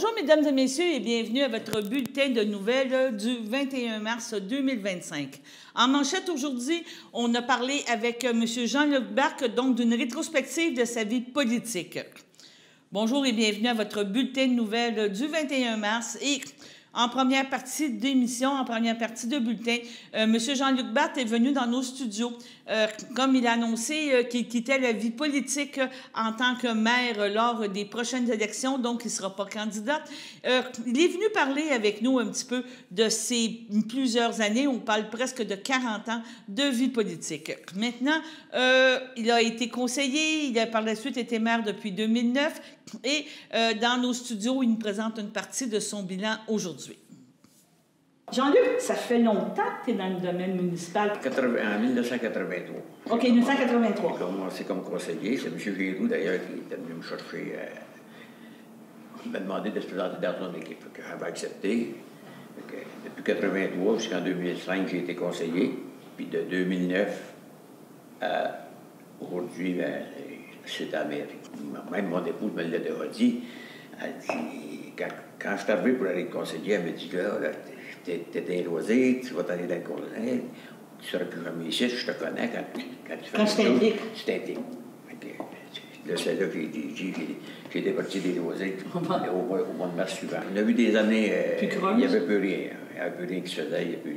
Bonjour, mesdames et messieurs, et bienvenue à votre bulletin de nouvelles du 21 mars 2025. En manchette aujourd'hui, on a parlé avec M. Jean-Luc Barque, donc d'une rétrospective de sa vie politique. Bonjour et bienvenue à votre bulletin de nouvelles du 21 mars. Et en première partie d'émission, en première partie de bulletin, M. Jean-Luc Barque est venu dans nos studios. Comme il a annoncé qu'il quittait la vie politique en tant que maire lors des prochaines élections, donc il ne sera pas candidat. Il est venu parler avec nous un petit peu de ses plusieurs années, on parle presque de 40 ans de vie politique. Maintenant, il a été conseiller, il a par la suite été maire depuis 2009 et dans nos studios, il nous présente une partie de son bilan aujourd'hui. Jean-Luc, ça fait longtemps que tu es dans le domaine municipal. En 1983. OK, 1983. J'ai commencé comme conseiller. C'est M. Giroux, d'ailleurs, qui était venu me chercher. Il m'a demandé de se présenter dans son équipe. J'avais accepté. Depuis 1983 jusqu'en 2005, j'ai été conseiller. Puis de 2009 à aujourd'hui, c'est à la mairie. Même mon épouse me l'a déjà dit. Elle dit, quand je suis arrivé pour aller être conseiller, elle m'a dit, là t'es déloisé, tu vas t'aller dans le conseil, tu ne seras plus jamais ici, je te connais quand tu fais quand je t'implique. Tu t'impliques. Là, c'est là que j'ai été parti des loisirs au mois de mars suivant. On a eu des années, il n'y avait plus rien. Il n'y avait plus rien qui se faisait, il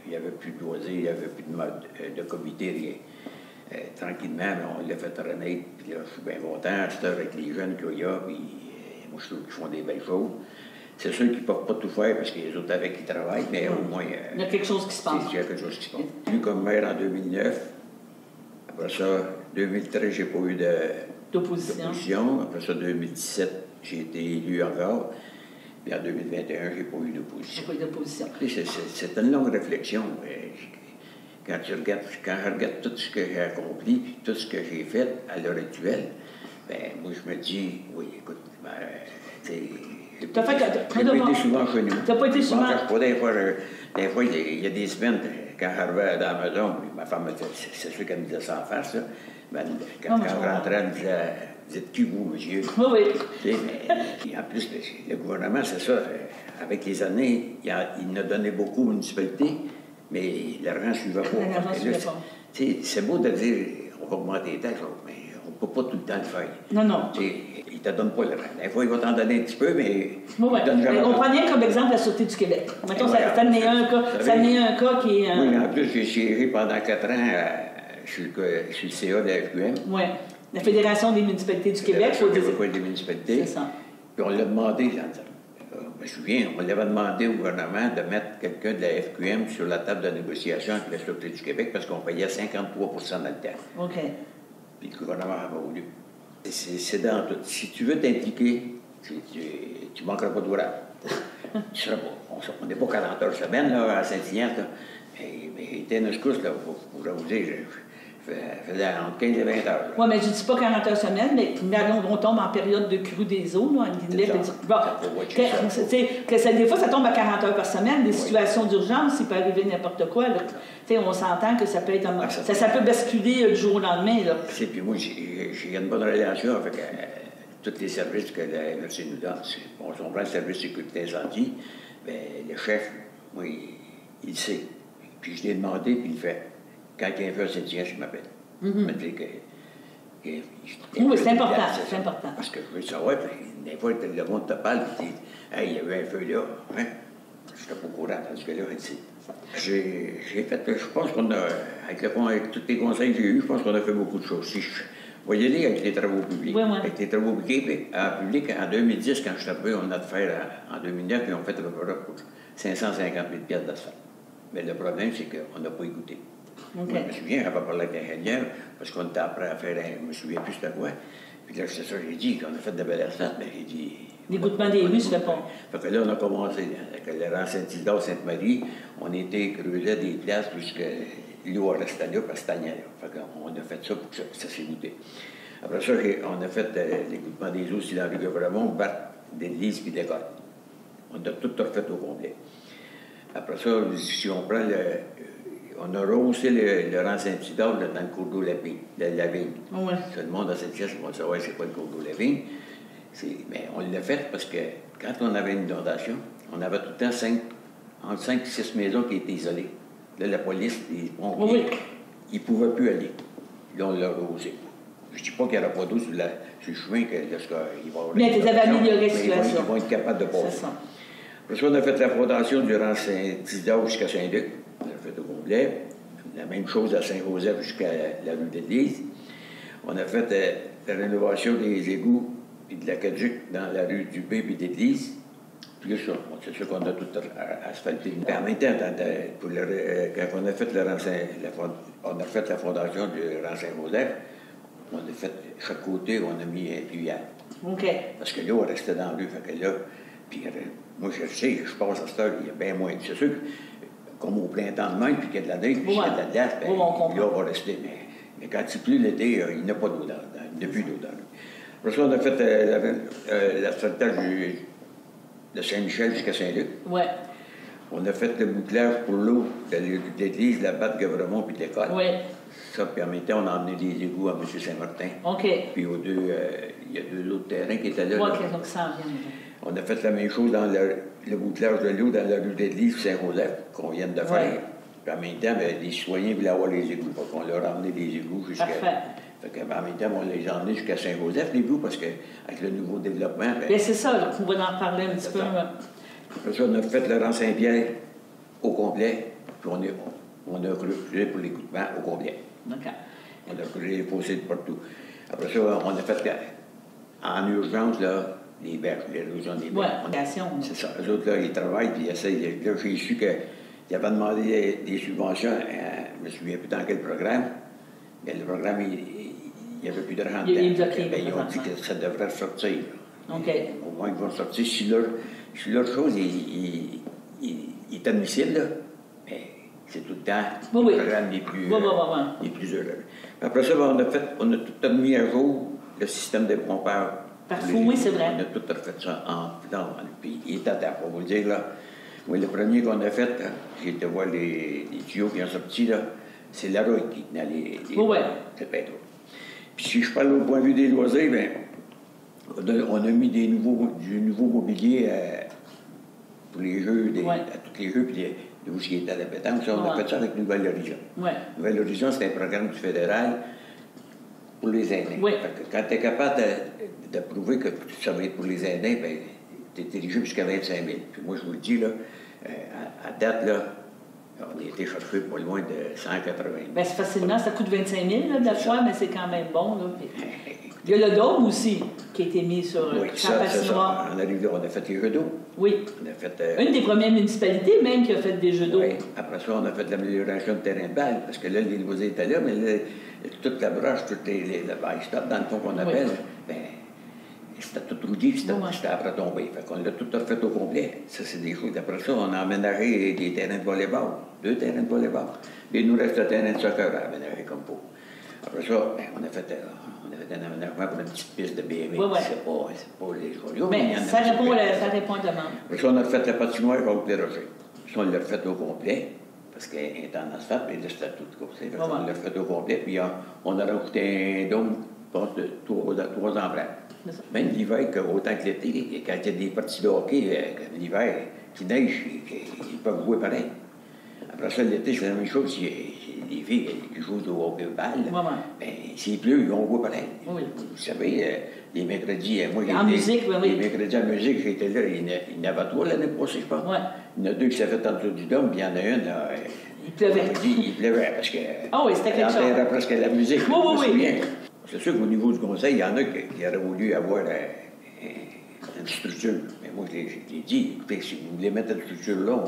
n'y avait plus de loisirs, il n'y avait plus de mode, de comité, rien. Tranquillement, on l'a fait renaître, puis là, je suis bien content, c'est avec les jeunes qu'il y a, puis moi, je trouve qu'ils font des belles choses. C'est sûr qu'ils ne peuvent pas tout faire parce qu'il y a les autres avec qui travaillent, mais au moins... il y a quelque chose qui se passe. Il y a quelque chose qui se passe. J'ai eu comme maire en 2009. Après ça, 2013, j'ai pas eu d'opposition. Après ça, 2017, j'ai été élu encore. Puis en 2021, j'ai pas eu d'opposition. Pas eu d'opposition. C'est une longue réflexion. Quand je regarde tout ce que j'ai accompli, puis tout ce que j'ai fait à l'heure actuelle, ben moi, je me dis, oui, écoute, j'ai pas été souvent chez nous. T'as pas été souvent? Des fois, il y a des semaines, quand j'arrivais dans la maison, ma femme, c'est sûr qu'elle me disait ça en face, là. Ben, quand je rentrais, elle me disait, vous êtes qui, vous, monsieur? Oui. Mais en plus, le gouvernement, c'est ça. Avec les années, il nous a donné beaucoup aux municipalités, mais l'argent ne suivait pas. C'est beau de dire, on va augmenter les taxes, mais on ne peut pas tout le temps le faire. Non. Il ne te donne pas l'argent. Des fois, il va t'en donner un petit peu, mais... On prend bien comme exemple la Sûreté du Québec. Mettons, ça n'est un cas qui est... Oui, en plus, j'ai siégé pendant 4 ans sur le CA de la FQM. Oui, la Fédération des municipalités du Québec. La des municipalités. C'est ça. Puis on l'a demandé, je me souviens, on l'avait demandé au gouvernement de mettre quelqu'un de la FQM sur la table de négociation avec la Sûreté du Québec parce qu'on payait 53 dans le temps. OK. Puis le gouvernement n'a pas voulu. C'est dans tout. Si tu veux t'impliquer, tu ne manqueras pas d'ouvrage. Tu seras pas. On n'est pas 40 heures semaine là, à Saint-Hyacinthe. Mais Ténuscous, là, pour vous dire, je faisais entre 15 et 20 heures. Oui, mais je ne dis pas 40 heures semaine, mais on tombe en période de crue des eaux. Là, des fois, ça tombe à 40 heures par semaine. Des situations d'urgence, il peut arriver n'importe quoi. Là. On s'entend que ça peut être ça peut basculer du jour au lendemain. Puis moi, j'ai une bonne relation avec tous les services que la MRC nous donne. On prend le service de sécurité incendie, bien, le chef, moi, il sait. Puis je l'ai demandé, puis il fait. Quand il y a un feu à Saint-Hyacinthe, je m'appelle. Il me dit que... Oui, c'est important, c'est important. Parce que je veux savoir, puis des fois, le monde te parle, puis dit « Hey, il y avait un feu là. Hein? » Je n'étais pas au courant, tandis que là, j'ai fait, je pense qu'on a, avec tous les conseils que j'ai eus, je pense qu'on a fait beaucoup de choses. Si on va y aller avec les travaux publics. Oui. Avec les travaux publics, en 2010, quand je suis arrivé, on a fait en 2009, puis on fait à peu près pour 550 000 $ d'asphalte. Mais le problème, c'est qu'on n'a pas écouté. Okay. Moi, je me souviens, on va parler avec l'ingénieur, parce qu'on était après à faire je ne me souviens plus c'était quoi. Puis là, c'est ça, j'ai dit qu'on a fait de belles asphaltes, mais j'ai dit... L'égouttement des rues se fait pas. Fait que là, on a commencé, avec le rang Saint-Isidore, Sainte-Marie, on était creusé des places puisque l'eau restait là, parce que c'était là. Fait qu'on a fait ça pour que ça s'égoutte. Après ça, on a fait l'égouttement des eaux aussi dans le Gouvernement, Bart, d'église puis d'école. On a tout refait au complet. Après ça, si on prend on a rehaussé le rang Saint-Isidore dans le cours d'eau la vigne. Oui. Tout le monde à cette pièce va savoir c'est quoi le cours d'eau la vigne. Mais on l'a fait parce que quand on avait une inondation, on avait tout le temps entre 5 et 6 maisons qui étaient isolées. Là, la police, les pompiers, ils ne pouvaient plus aller. Là, on l'a arrosé. Je ne dis pas qu'il n'y aura pas d'eau sur le chemin, que lorsqu'il va y avoir... Mais vous avez amélioré la situation. Ils vont être capables de passer. C'est ça. Après ça, on a fait la fondation durant Saint-Isidore jusqu'à Saint-Luc. On l'a fait au complet. La même chose à Saint-Joseph jusqu'à la rue d'Église. On a fait la rénovation des égouts et de l'aqueduc dans la rue du B et d'Église. Puis ça, c'est sûr qu'on a tout asphalté. En même temps, quand on a fait on a fait la fondation du rang Saint-Joseph, on a fait chaque côté, on a mis un tuyau. OK. Parce que l'eau restait dans la rue. Fait que là, puis moi, je sais, je passe à cette heure, il y a bien moins. C'est sûr, comme au printemps de même, puis qu'il y a de la neige, puis qu'il y a de la glace, l'eau va rester. Mais quand il pleut l'été, il n'y a pas d'eau dans il n'y a plus d'eau dans l'eau. Après ça, on a fait l'asphaltage de Saint-Michel jusqu'à Saint-Luc. Oui. On a fait le bouclage pour l'eau de l'église, la batte Gavremont puis de l'école. Oui. Ça, puis en même temps, on a emmené des égouts à M. Saint-Martin. OK. Puis il y a deux autres terrains qui étaient là. Oui, donc ça vient. On a fait la même chose dans le bouclage de l'eau dans la rue d'Église Saint-Joseph qu'on vient de faire. Puis en même temps, les citoyens voulaient avoir les égouts. Donc on leur a emmené des égouts jusqu'à... Parfait. Fait qu'en même temps, on les a emmenés jusqu'à Saint-Joseph, les égouts, parce qu'avec le nouveau développement... Bien, c'est ça, on va en parler un petit peu. Après ça, on a fait le rang Saint-Pierre au complet, puis on a recruté pour l'équipement au complet. D'accord. On a recruté les fossés de partout. Après ça, on a fait en urgence, là, les berges, l'érosion des berges. Oui, c'est ça. Eux autres, là, ils travaillent, puis ils essayent. Là, j'ai su qu'ils avaient demandé des subventions, je ne me souviens plus dans quel programme, mais le programme, il n'y avait plus d'argent dedans. Ils ont dit que ça devrait sortir. OK. Au moins, ils vont sortir. Si leur chose est admissible, là, mais c'est tout le temps le programme les plus heureux. Après ça, on a tout mis à jour le système des pompeurs. Parfois, oui, c'est vrai. On a tout refait ça puis il est à terre, pour vous le dire, là. Oui, le premier qu'on a fait, j'ai été voir les tuyaux qui ont sorti, là, c'est la rue qui tenait les pétrole. Puis si je parle au point de vue des loisirs, bien, on a mis du nouveau mobilier pour les jeux, à tous les jeux, puis où il était à la pétanque. Ça, on a fait ça avec Nouvelle Horizon. Nouvelle Horizon, c'est un programme du fédéral pour les aînés. Quand tu es capable de prouver que ça va être pour les aînés, bien, tu es éligible jusqu'à 25 000. Puis moi, je vous le dis, là, à date, là, on a été chercher pas loin de 180 000. Bien, c'est facilement, ça coûte 25 000 là, de la fois, mais c'est quand même bon. Là. Il y a le dôme aussi qui a été mis sur ça. On arrive là, on a fait les jeux d'eau. Oui. On a fait, une des premières municipalités même qui a fait des jeux d'eau. Oui. Après ça, on a fait l'amélioration de terrain de balle, parce que là, les loisirs étaient là, mais là, toute la broche, toute le bail-stop, dans le fond qu'on appelle, bien, c'était tout rouillé, c'était après tombé. Fait qu'on l'a tout refait au complet. Ça, c'est des choses. Après ça, on a aménagé des terrains de volleyball, 2 terrains de volleyball. Et il nous reste le terrain de soccer à aménager comme pour. Après ça, bien, on a fait un aménagement pour une petite piste de BMW. C'est pas les joyaux. Mais ça répond à la demande. Après ça, on a fait la patinoire avec les rochers. Ça, on l'a refait au complet, parce qu'elle est en asphalte, et là, c'était tout côté. On l'a refait au complet, puis on a rajouté un dôme de 3 empreintes. Même l'hiver, autant que l'été, quand il y a des parties de hockey, l'hiver, qui neige, ils peuvent jouer pareil. Après ça, l'été, c'est la même chose. Les filles qui jouent au hockey balle, ben, s'il pleut, ils vont jouer pareil. Oui. Vous savez, les mercredis, moi, en musique, les mercredis en musique, j'étais là, il y en avait 3 l'année passée, je pense. Il y en a 2 qui s'avaient fait en dessous du dôme, puis il y en a une, là. Il pleuvait. Il pleuvait, parce que. Ah oui, c'était quelque chose. Elle presque la musique. Oui. C'est sûr qu'au niveau du conseil, il y en a qui auraient voulu avoir une structure. Mais moi, je l'ai dit, écoutez, si vous voulez mettre cette structure-là,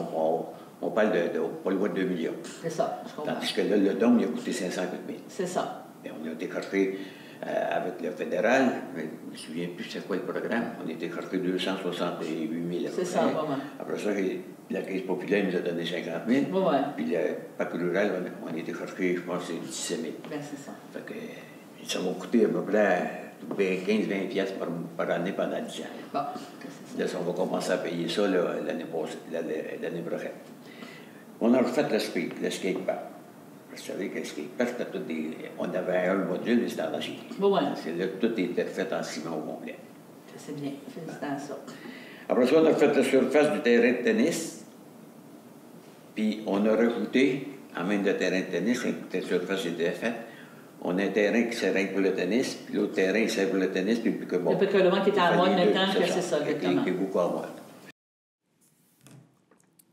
on parle de pas loin de 2 millions. C'est ça, je comprends. Tandis que là, le dôme, il a coûté 500 000. C'est ça. Et on a été chercher avec le fédéral, mais je ne me souviens plus c'est quoi le programme, on a été chercher 268 000. C'est ça, vraiment. Après ça, la Caisse populaire nous a donné 50 000. Puis le PAC rural, on a été chercher, je pense, 17 000. Bien, c'est ça. Fait que, ça m'a coûté à peu près 15-20$ par année pendant 10 ans. Bon, là, on va commencer à payer ça l'année prochaine. On a refait le skatepark. Vous savez que le skatepark, c'était tout des... On avait un module, mais c'était en acier. Là, tout était fait en ciment au complet. C'est bien. Félicitations. Après ça, on a fait la surface du terrain de tennis. Puis on a rajouté, en même de terrain de tennis, la surface était faite, on a un terrain qui sert pour le tennis, puis l'autre terrain qui sert pour le tennis, puis le pick-up-ball. Le pick-up-ball qui est en mode maintenant, que c'est ça, exactement. Qui est beaucoup en mode.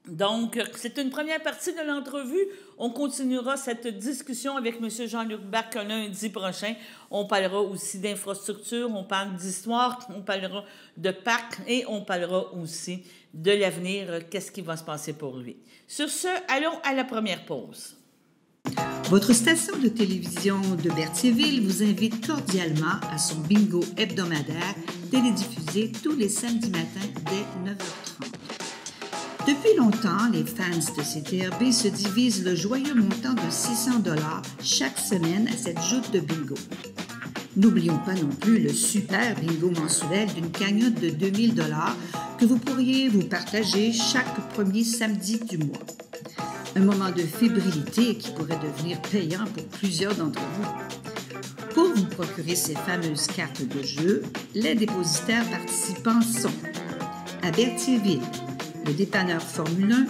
Donc, c'est une première partie de l'entrevue. On continuera cette discussion avec M. Jean-Luc Barque lundi prochain. On parlera aussi d'infrastructure, on parle d'histoire, on parlera de parc et on parlera aussi de l'avenir, qu'est-ce qui va se passer pour lui. Sur ce, allons à la première pause. Votre station de télévision de Berthierville vous invite cordialement à son bingo hebdomadaire télédiffusé tous les samedis matins dès 9h30. Depuis longtemps, les fans de CTRB se divisent le joyeux montant de 600 $ chaque semaine à cette joute de bingo. N'oublions pas non plus le super bingo mensuel d'une cagnotte de 2000 $ que vous pourriez vous partager chaque premier samedi du mois. Un moment de fébrilité qui pourrait devenir payant pour plusieurs d'entre vous. Pour vous procurer ces fameuses cartes de jeu, les dépositaires participants sont à Berthierville, le dépanneur Formule 1,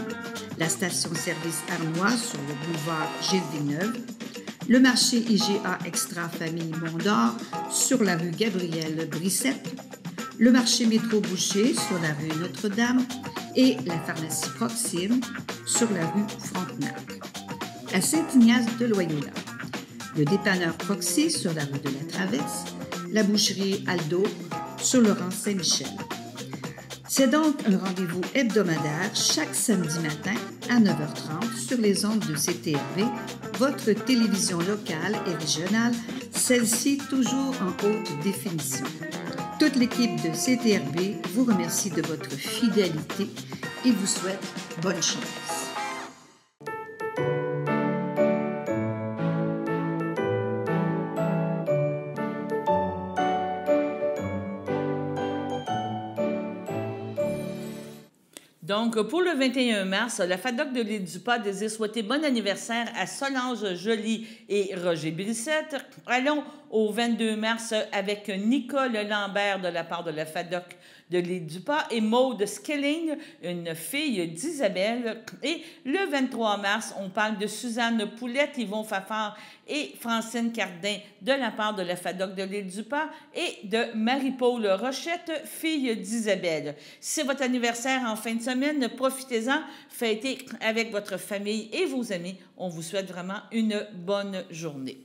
la station-service Armois sur le boulevard Gilles Villeneuve, le marché IGA Extra Famille Mont-d'Or sur la rue Gabrielle Brissette, le marché Métro Boucher sur la rue Notre-Dame et la pharmacie Proxime sur la rue Frontenac. À Saint-Ignace de Loyola, le dépanneur Proxy sur la rue de la Traverse, la boucherie Aldo sur le rang Saint-Michel. C'est donc un rendez-vous hebdomadaire chaque samedi matin à 9h30 sur les ondes de CTRB, votre télévision locale et régionale, celle-ci toujours en haute définition. Toute l'équipe de CTRB vous remercie de votre fidélité et vous souhaite bonne chance. Donc, pour le 21 mars, la FADOC de l'île du Pas désire souhaiter bon anniversaire à Solange Joly et Roger Brissette. Allons au 22 mars avec Nicole Lambert de la part de la FADOC de l'île du Pas et Maude Skilling, une fille d'Isabelle. Et le 23 mars, on parle de Suzanne Poulette, Yvon Fafard et Francine Cardin de la part de la FADOC de l'île du Pas et de Marie-Paul Rochette, fille d'Isabelle. Si c'est votre anniversaire en fin de semaine, profitez-en, fêtez avec votre famille et vos amis. On vous souhaite vraiment une bonne journée.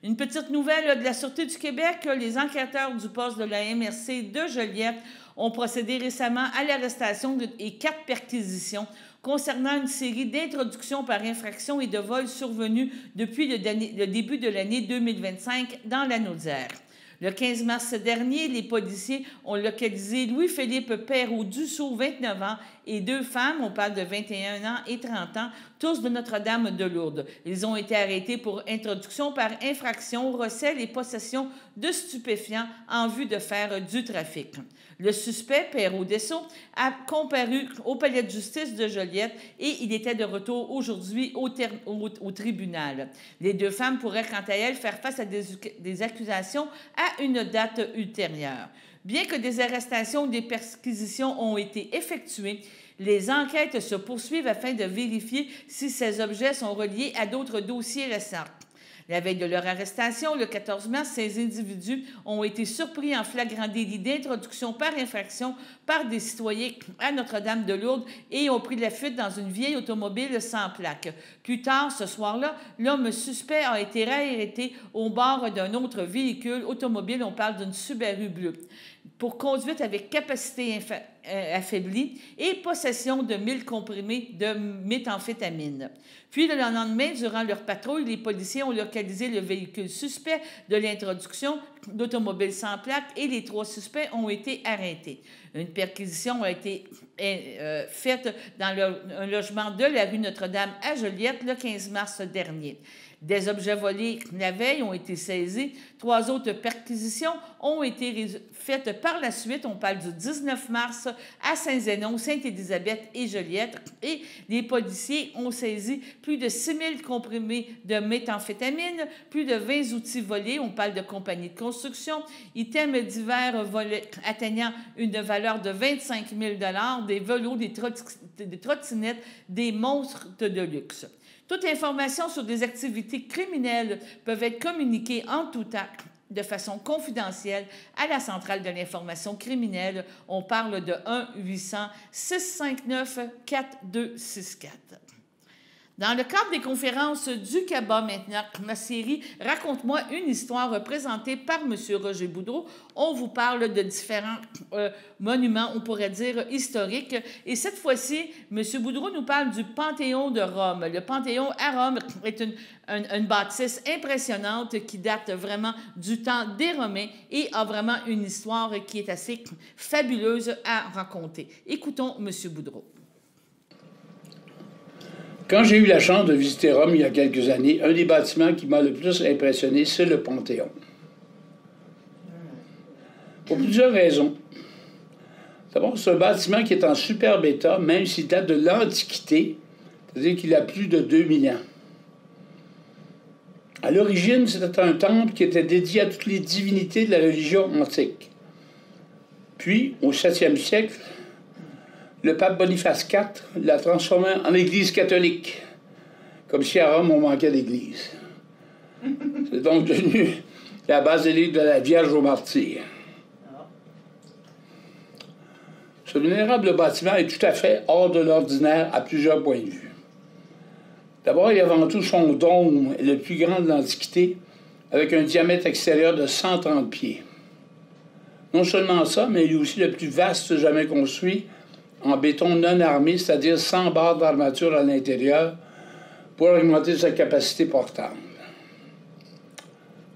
Une petite nouvelle de la Sûreté du Québec, les enquêteurs du poste de la MRC de Joliette ont procédé récemment à l'arrestation et 4 perquisitions concernant une série d'introductions par infraction et de vols survenus depuis le début de l'année 2025 dans la Naudière. Le 15 mars dernier, les policiers ont localisé Louis-Philippe Perrault-Dussault, 29 ans, et 2 femmes, on parle de 21 ans et 30 ans, tous de Notre-Dame de Lourdes. Ils ont été arrêtés pour introduction par infraction, recel et possession de stupéfiants en vue de faire du trafic. Le suspect, Perrault-Dussault, a comparu au palais de justice de Joliette et il était de retour aujourd'hui au tribunal. Les 2 femmes pourraient, quant à elles, faire face à des accusations à une date ultérieure. Bien que des arrestations ou des perquisitions ont été effectuées, les enquêtes se poursuivent afin de vérifier si ces objets sont reliés à d'autres dossiers récents. La veille de leur arrestation, le 14 mars, ces individus ont été surpris en flagrant délit d'introduction par infraction par des citoyens à Notre-Dame-de-Lourdes et ont pris la fuite dans une vieille automobile sans plaque. Plus tard, ce soir-là, l'homme suspect a été arrêté au bord d'un autre véhicule automobile. On parle d'une Subaru bleue pour conduite avec capacité affaiblie et possession de 1000 comprimés de méthamphétamine. Puis, le lendemain, durant leur patrouille, les policiers ont localisé le véhicule suspect de l'introduction d'automobile sans plaque et les 3 suspects ont été arrêtés. Une perquisition a été faite dans un logement de la rue Notre-Dame à Joliette le 15 mars dernier. Des objets volés la veille ont été saisis. 3 autres perquisitions ont été faites par la suite. On parle du 19 mars à Saint-Zénon, Sainte-Élisabeth et Joliette. Et les policiers ont saisi plus de 6 000 comprimés de méthamphétamine, plus de 20 outils volés. On parle de compagnies de construction, items divers volés atteignant une valeur de 25 000 $, des velours, des trottinettes, des monstres de luxe. Toute information sur des activités criminelles peuvent être communiquées en tout temps de façon confidentielle à la Centrale de l'information criminelle. On parle de 1-800-659-4264. Dans le cadre des conférences du CABA maintenant, ma série « Raconte-moi une histoire » présentée par M. Roger Boudreau, on vous parle de différents monuments, on pourrait dire historiques. Et cette fois-ci, M. Boudreau nous parle du Panthéon de Rome. Le Panthéon à Rome est une bâtisse impressionnante qui date vraiment du temps des Romains et a vraiment une histoire qui est assez fabuleuse à raconter. Écoutons M. Boudreau. Quand j'ai eu la chance de visiter Rome il y a quelques années, un des bâtiments qui m'a le plus impressionné, c'est le Panthéon. Pour plusieurs raisons. D'abord, c'est un bâtiment qui est en superbe état, même s'il date de l'Antiquité, c'est-à-dire qu'il a plus de 2000 ans. À l'origine, c'était un temple qui était dédié à toutes les divinités de la religion antique. Puis, au 7e siècle, le pape Boniface IV l'a transformé en église catholique, comme si à Rome on manquait d'église. C'est donc devenu la basilique de la Vierge aux Martyrs. Ce vénérable bâtiment est tout à fait hors de l'ordinaire à plusieurs points de vue. D'abord, et avant tout, son dôme est le plus grand de l'Antiquité, avec un diamètre extérieur de 130 pieds. Non seulement ça, mais il est aussi le plus vaste jamais construit, en béton non armé, c'est-à-dire sans barre d'armature à l'intérieur, pour augmenter sa capacité portable.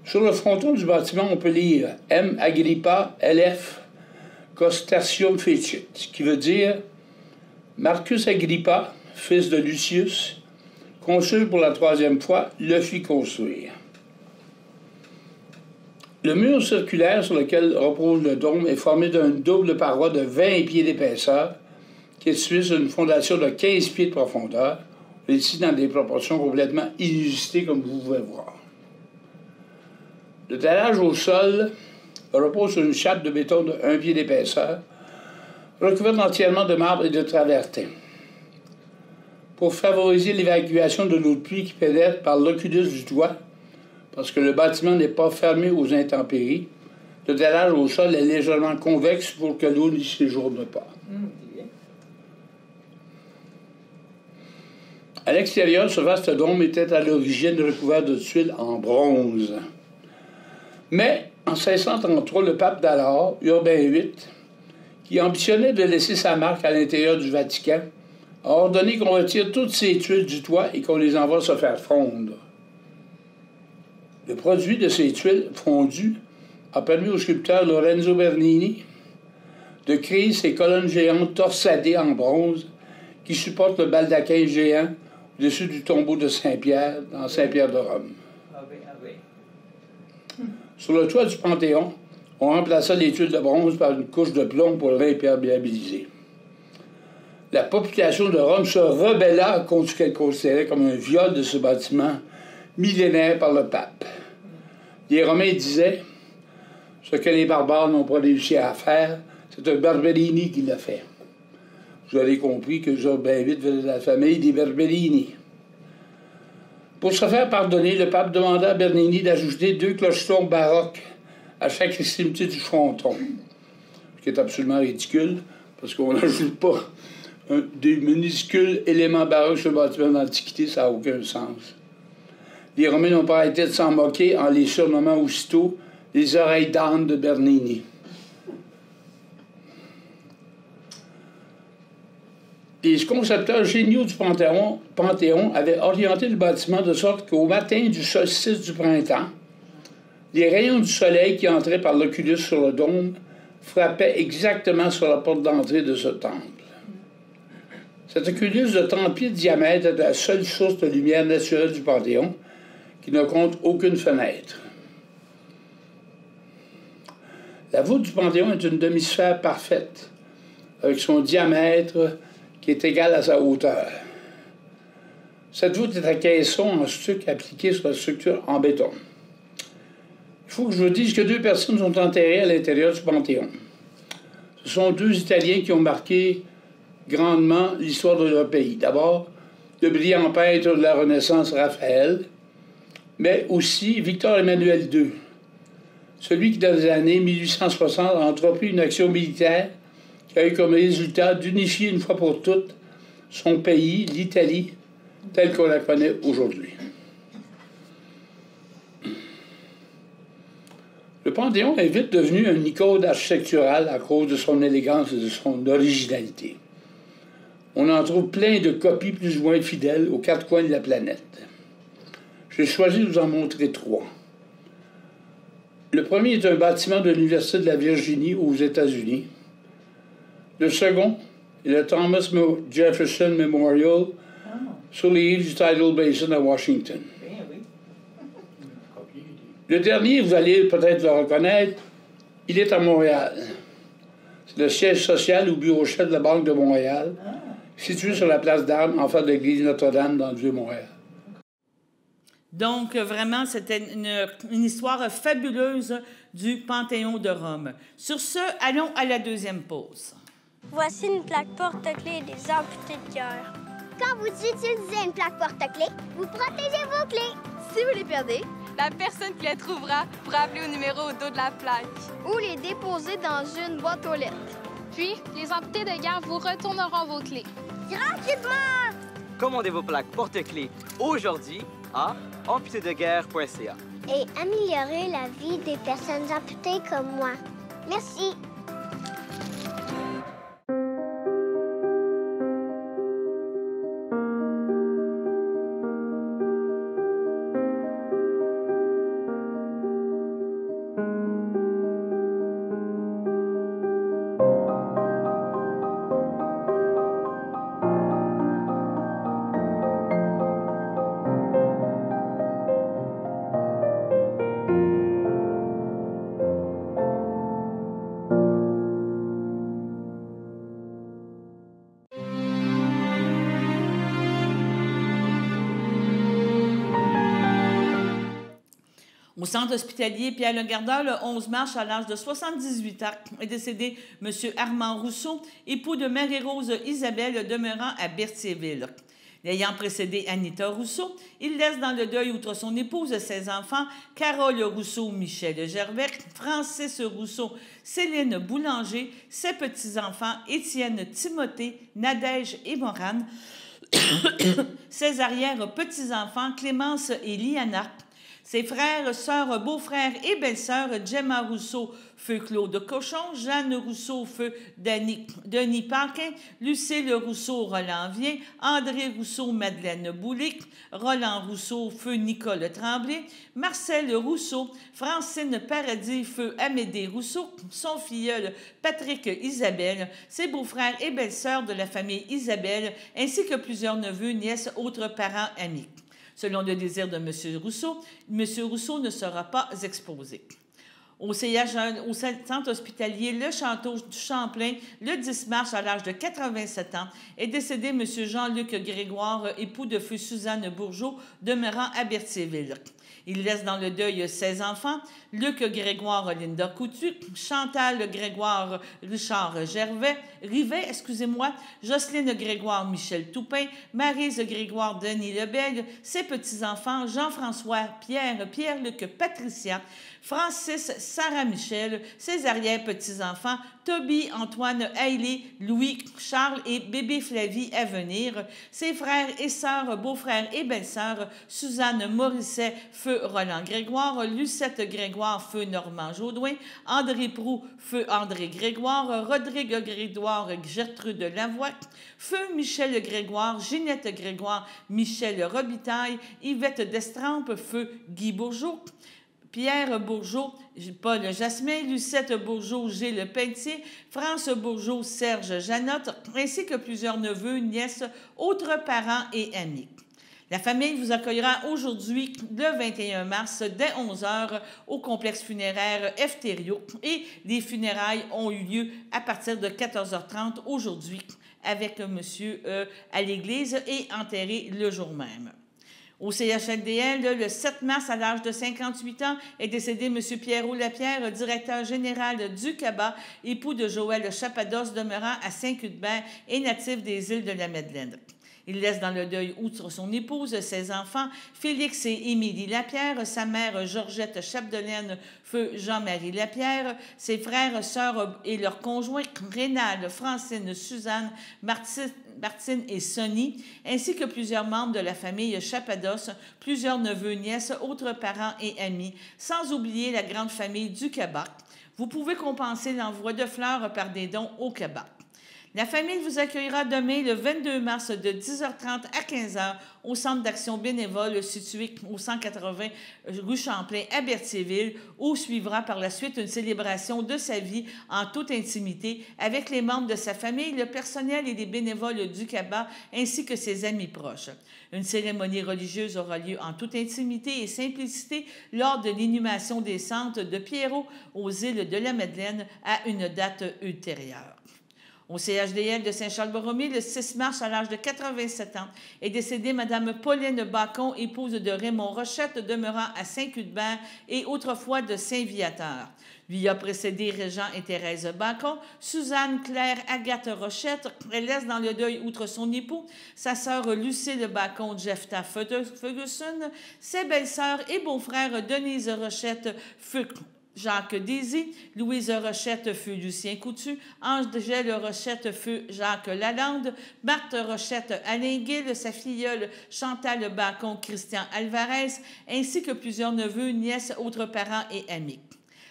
Sur le fronton du bâtiment, on peut lire « M. Agrippa LF Costertium Fecit », qui veut dire « Marcus Agrippa, fils de Lucius, consul pour la 3e fois, le fit construire ». Le mur circulaire sur lequel repose le dôme est formé d'une double paroi de 20 pieds d'épaisseur, qui est situé sur une fondation de 15 pieds de profondeur, ici dans des proportions complètement inusitées, comme vous pouvez voir. Le dallage au sol repose sur une chape de béton de 1 pied d'épaisseur, recouverte entièrement de marbre et de travertin. Pour favoriser l'évacuation de l'eau de pluie qui pénètre par l'oculus du toit, parce que le bâtiment n'est pas fermé aux intempéries, le dallage au sol est légèrement convexe pour que l'eau n'y séjourne pas. À l'extérieur, ce vaste dôme était à l'origine recouvert de tuiles en bronze. Mais, en 1633, le pape d'alors, Urbain VIII, qui ambitionnait de laisser sa marque à l'intérieur du Vatican, a ordonné qu'on retire toutes ces tuiles du toit et qu'on les envoie se faire fondre. Le produit de ces tuiles fondues a permis au sculpteur Lorenzo Bernini de créer ces colonnes géantes torsadées en bronze qui supportent le baldaquin géant au-dessus du tombeau de Saint-Pierre, dans Saint-Pierre de Rome. Sur le toit du Panthéon, on remplaça les tuiles de bronze par une couche de plomb pour l'imperméabiliser. La population de Rome se rebella contre ce qu'elle considérait comme un viol de ce bâtiment millénaire par le pape. Les Romains disaient « Ce que les barbares n'ont pas réussi à faire, c'est un Barberini qui l'a fait. » Vous avez compris que Urbain VIII venait de la famille des Barberini. Pour se faire pardonner, le pape demanda à Bernini d'ajouter 2 clochetons baroques à chaque extrémité du fronton. Ce qui est absolument ridicule, parce qu'on n'ajoute pas des minuscules éléments baroques sur le bâtiment d'Antiquité, ça n'a aucun sens. Les Romains n'ont pas arrêté de s'en moquer en les surnommant aussitôt les oreilles d'âne de Bernini. Les concepteurs géniaux du Panthéon avaient orienté le bâtiment de sorte qu'au matin du solstice du printemps, les rayons du soleil qui entraient par l'oculus sur le dôme frappaient exactement sur la porte d'entrée de ce temple. Cet oculus de 30 pieds de diamètre est la seule source de lumière naturelle du Panthéon, qui ne compte aucune fenêtre. La voûte du Panthéon est une demi-sphère parfaite, avec son diamètre qui est égal à sa hauteur. Cette voûte est à caisson en stuc appliqué sur la structure en béton. Il faut que je vous dise que 2 personnes sont enterrées à l'intérieur du Panthéon. Ce sont 2 Italiens qui ont marqué grandement l'histoire de leur pays. D'abord, le brillant peintre de la Renaissance Raphaël, mais aussi Victor Emmanuel II, celui qui, dans les années 1860, a entrepris une action militaire qui a eu comme résultat d'unifier une fois pour toutes son pays, l'Italie, telle qu'on la connaît aujourd'hui. Le Panthéon est vite devenu une icône architecturale à cause de son élégance et de son originalité. On en trouve plein de copies plus ou moins fidèles aux 4 coins de la planète. J'ai choisi de vous en montrer 3. Le premier est un bâtiment de l'Université de la Virginie aux États-Unis. Le second est le Thomas Jefferson Memorial sur les îles du Tidal Basin à Washington. Le dernier, vous allez peut-être le reconnaître, il est à Montréal. C'est le siège social ou bureau chef de la Banque de Montréal, situé sur la place d'Armes, en face de l'église Notre-Dame dans le Vieux-Montréal. Donc, vraiment, c'était une histoire fabuleuse du Panthéon de Rome. Sur ce, allons à la deuxième pause. Voici une plaque porte-clés des amputés de cœur. Quand vous utilisez une plaque porte-clés, vous protégez vos clés. Si vous les perdez, la personne qui les trouvera pourra appeler au numéro au dos de la plaque. Ou les déposer dans une boîte aux lettres. Puis, les amputés de guerre vous retourneront vos clés. Gratuitement! Commandez vos plaques porte-clés aujourd'hui à amputédeguerre.ca. Et améliorer la vie des personnes amputées comme moi. Merci. Au centre hospitalier Pierre Le Gardeur, le 11 mars, à l'âge de 78 ans, est décédé M. Armand Rousseau, époux de Marie-Rose Isabelle demeurant à Berthierville. L'ayant précédé Anita Rousseau, il laisse dans le deuil, outre son épouse, ses enfants, Carole Rousseau, Michel Gervais, Francis Rousseau, Céline Boulanger, ses petits-enfants, Étienne Timothée, Nadège et Morane, ses arrière-petits-enfants, Clémence et Liana, ses frères, sœurs, beaux-frères et belles-sœurs, Gemma Rousseau, feu Claude Cochon, Jeanne Rousseau, feu Denis Paquin, Lucille Rousseau, Roland Vien, André Rousseau, Madeleine Boulic, Roland Rousseau, feu Nicole Tremblay, Marcel Rousseau, Francine Paradis, feu Amédée Rousseau, son filleul Patrick Isabelle, ses beaux-frères et belles-sœurs de la famille Isabelle, ainsi que plusieurs neveux, nièces, autres parents, amis. Selon le désir de M. Rousseau ne sera pas exposé. Au centre hospitalier Le Château du Champlain, le 10 mars, à l'âge de 87 ans, est décédé M. Jean-Luc Grégoire, époux de feu Suzanne Bourgeot, demeurant à Berthierville. Il laisse dans le deuil 16 enfants, Luc Grégoire, Linda Coutu, Chantal Grégoire, Richard Rivet, Jocelyne Grégoire, Michel Toupin, Maryse Grégoire, Denis Lebel, ses petits-enfants, Jean-François, Pierre-Luc, Patricia, Francis, Sarah Michel, ses arrière-petits-enfants, Toby, Antoine, Haïlé, Louis, Charles et bébé Flavie à venir, ses frères et sœurs, beaux-frères et belles-sœurs, Suzanne Morisset, feu Roland Grégoire, Lucette Grégoire, feu Normand Jaudoin, André Proux, feu André Grégoire, Rodrigue Grégoire, Gertrude Lavoie, feu Michel Grégoire, Ginette Grégoire, Michel Robitaille, Yvette Destrempes, feu Guy Bourgeot, Pierre Bourgeot, Paul Jasmin, Lucette Bourgeot, Gilles Pelletier, France Bourgeot, Serge Janotte, ainsi que plusieurs neveux, nièces, autres parents et amis. La famille vous accueillera aujourd'hui, le 21 mars, dès 11h, au complexe funéraire Efterio. Et les funérailles ont eu lieu à partir de 14h30 aujourd'hui avec monsieur à l'église et enterré le jour même. Au CHLDL, le 7 mars, à l'âge de 58 ans, est décédé M. Pierrot Lapierre, directeur général du CABA, époux de Joël Chapados, demeurant à Saint-Cuthbert et natif des îles de la Madeleine. Il laisse dans le deuil, outre son épouse, ses enfants, Félix et Émilie Lapierre, sa mère Georgette Chapdelaine, feu Jean-Marie Lapierre, ses frères, sœurs et leurs conjoints, Rénal, Francine, Suzanne, Martine et Sonny, ainsi que plusieurs membres de la famille Chapados, plusieurs neveux, nièces, autres parents et amis, sans oublier la grande famille du CABA. Vous pouvez compenser l'envoi de fleurs par des dons au CABA. La famille vous accueillera demain, le 22 mars, de 10h30 à 15h au Centre d'action bénévole situé au 180 rue Champlain à Berthierville, où suivra par la suite une célébration de sa vie en toute intimité avec les membres de sa famille, le personnel et les bénévoles du CABA, ainsi que ses amis proches. Une cérémonie religieuse aura lieu en toute intimité et simplicité lors de l'inhumation des cendres de Pierrot aux îles de la Madeleine à une date ultérieure. Au CHDL de Saint-Charles-Borromée, le 6 mars, à l'âge de 87 ans, est décédée Mme Pauline Bacon, épouse de Raymond Rochette, demeurant à Saint-Cuthbert et autrefois de Saint-Viateur. Lui a précédé Régent et Thérèse Bacon, Suzanne Claire Agathe Rochette. Elle laisse dans le deuil, outre son époux, sa sœur Lucille Bacon, Jefta Ferguson, ses belles-sœurs et beaux-frères Denise Rochette, Jacques Désy, Louise Rochette feu Lucien Coutu, Angèle Rochette feu Jacques Lalande, Marthe Rochette Alain Guil, sa filleule Chantal Bacon Christian Alvarez, ainsi que plusieurs neveux, nièces, autres parents et amis.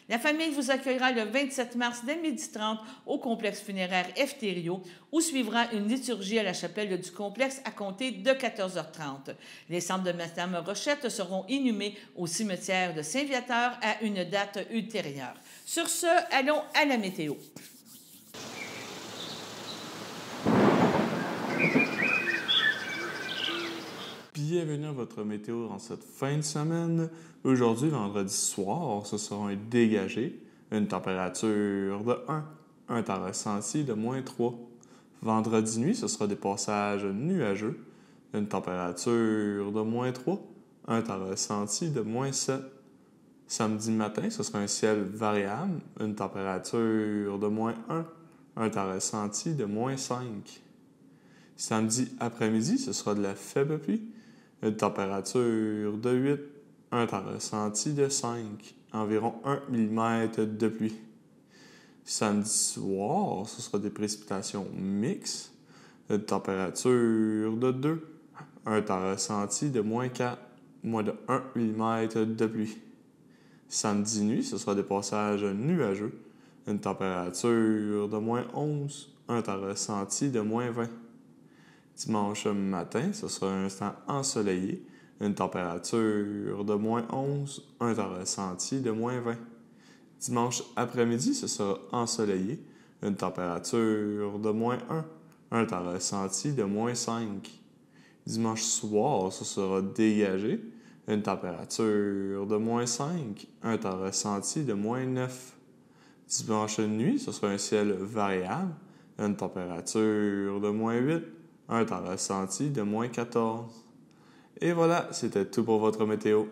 La famille vous accueillera le 27 mars dès 12h30 au complexe funéraire Efterio, où suivra une liturgie à la chapelle du complexe à compter de 14h30. Les cendres de Mme Rochette seront inhumées au cimetière de Saint-Viateur à une date ultérieure. Sur ce, allons à la météo. Bienvenue à votre météo en cette fin de semaine. Aujourd'hui, vendredi soir, ce sera un dégagé, une température de 1, un temps ressenti de -3. Vendredi nuit, ce sera des passages nuageux, une température de -3, un temps ressenti de -7. Samedi matin, ce sera un ciel variable, une température de -1, un temps ressenti de -5. Samedi après-midi, ce sera de la faible pluie, une température de 8, un temps ressenti de 5, environ 1 mm de pluie. Samedi soir, ce sera des précipitations mixtes, une température de 2, un temps ressenti de -4, moins de 1 mm de pluie. Samedi nuit, ce sera des passages nuageux, une température de -11, un temps ressenti de -20. Dimanche matin, ce sera un temps ensoleillé, une température de -11, un temps ressenti de -20. Dimanche après-midi, ce sera ensoleillé, une température de -1, un temps ressenti de -5. Dimanche soir, ce sera dégagé, une température de -5, un temps ressenti de -9. Dimanche nuit, ce sera un ciel variable, une température de -8, un temps ressenti de -14. Et voilà, c'était tout pour votre météo.